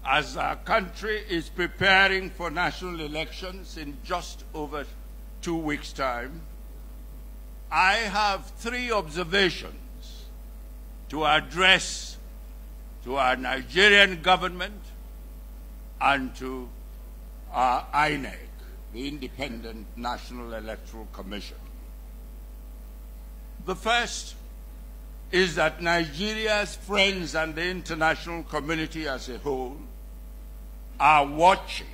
as our country is preparing for national elections in just over 2 weeks' time, I have 3 observations to address to our Nigerian government and to our INEC, the Independent National Electoral Commission. The first is that Nigeria's friends and the international community as a whole are watching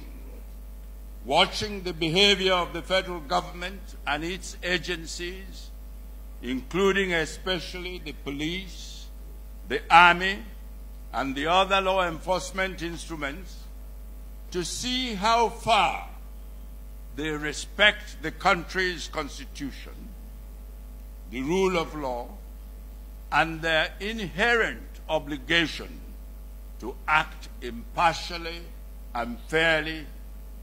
the behavior of the federal government and its agencies, including especially the police, the army, and the other law enforcement instruments, to see how far they respect the country's constitution, the rule of law, and their inherent obligation to act impartially and fairly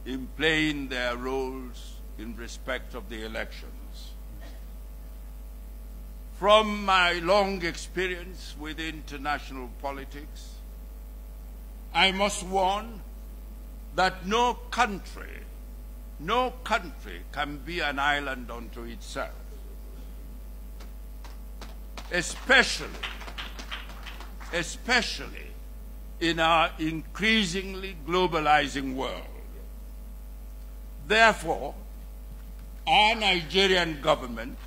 in playing their roles in respect of the elections. From my long experience with international politics, I must warn that no country can be an island unto itself, especially in our increasingly globalizing world. Therefore, our Nigerian government,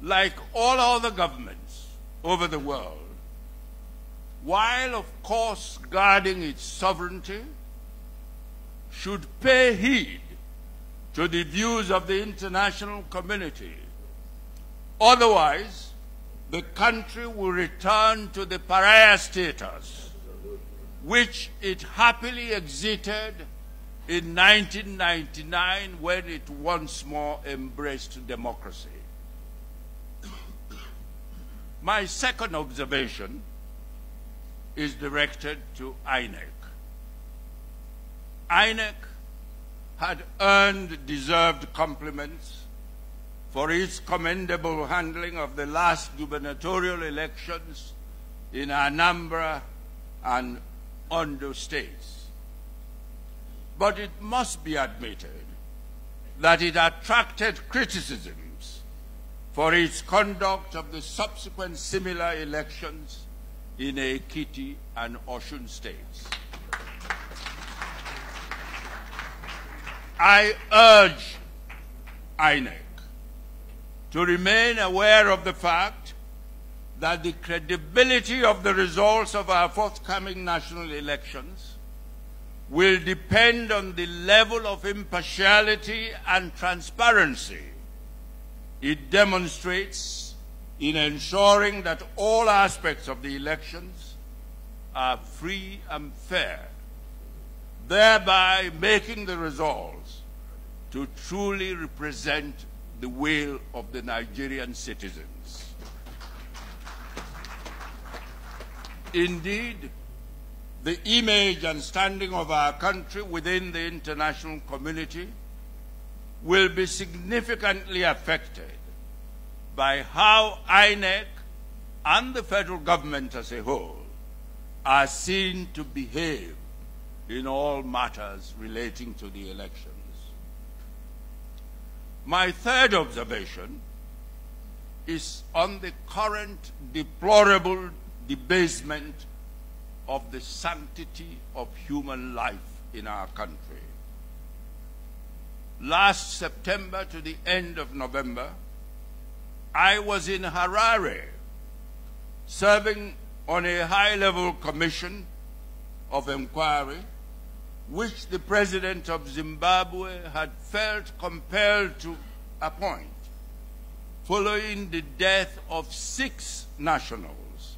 like all other governments over the world, while of course guarding its sovereignty, should pay heed to the views of the international community. Otherwise, the country will return to the pariah status which it happily exited in 1999 when it once more embraced democracy. My second observation is directed to INEC. INEC had earned deserved compliments for its commendable handling of the last gubernatorial elections in Anambra and Ondo states. But it must be admitted that it attracted criticisms for its conduct of the subsequent similar elections in Ekiti and Osun states. I urge INEC to remain aware of the fact that the credibility of the results of our forthcoming national elections will depend on the level of impartiality and transparency it demonstrates in ensuring that all aspects of the elections are free and fair, thereby making the results to truly represent the will of the Nigerian citizens. Indeed, the image and standing of our country within the international community will be significantly affected by how INEC and the federal government as a whole are seen to behave in all matters relating to the elections. My third observation is on the current deplorable debasement of the sanctity of human life in our country. Last September to the end of November, I was in Harare serving on a high-level commission of inquiry which the President of Zimbabwe had felt compelled to appoint following the death of 6 nationals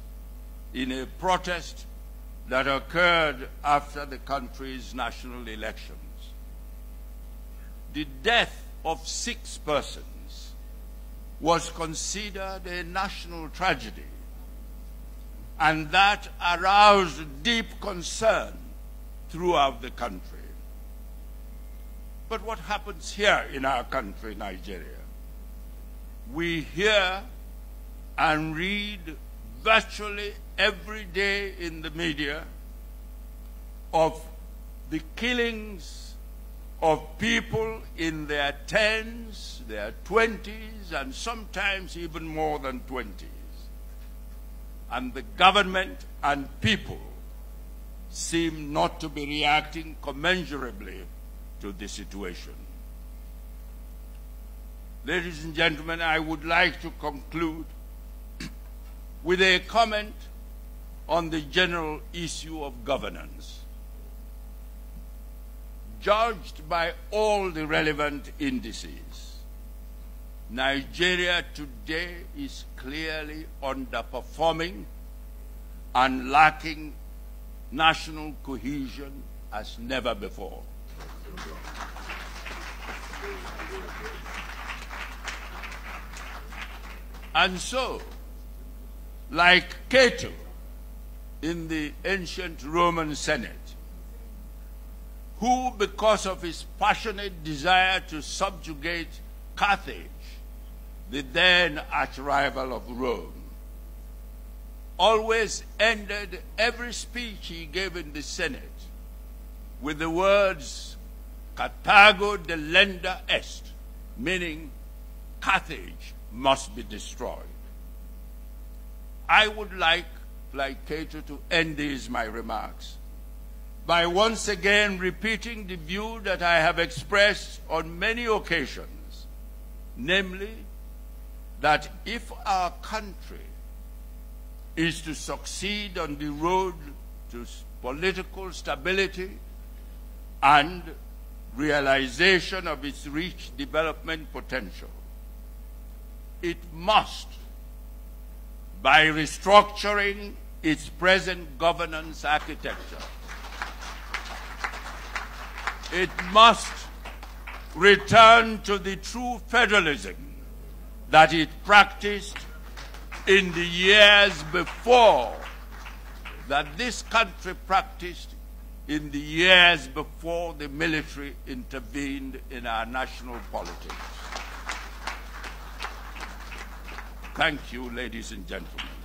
in a protest that occurred after the country's national elections. The death of 6 persons was considered a national tragedy, and that aroused deep concern throughout the country. But what happens here in our country, Nigeria? We hear and read virtually every day in the media of the killings of people in their 10s, their 20s, and sometimes even more than 20s. And the government and people seem not to be reacting commensurably to the situation. Ladies and gentlemen, I would like to conclude with a comment on the general issue of governance. Judged by all the relevant indices, Nigeria today is clearly underperforming and lacking national cohesion as never before. And so, like Cato in the ancient Roman Senate, who, because of his passionate desire to subjugate Carthage, the then arch-rival of Rome, always ended every speech he gave in the Senate with the words, Carthago delenda est, meaning Carthage must be destroyed. I would like Cato, to end these my remarks by once again repeating the view that I have expressed on many occasions, namely that if our country is to succeed on the road to political stability and realization of its rich development potential, it must, by restructuring its present governance architecture, it must return to the true federalism that it practiced in the years before, that this country practiced in the years before the military intervened in our national politics. Thank you, ladies and gentlemen.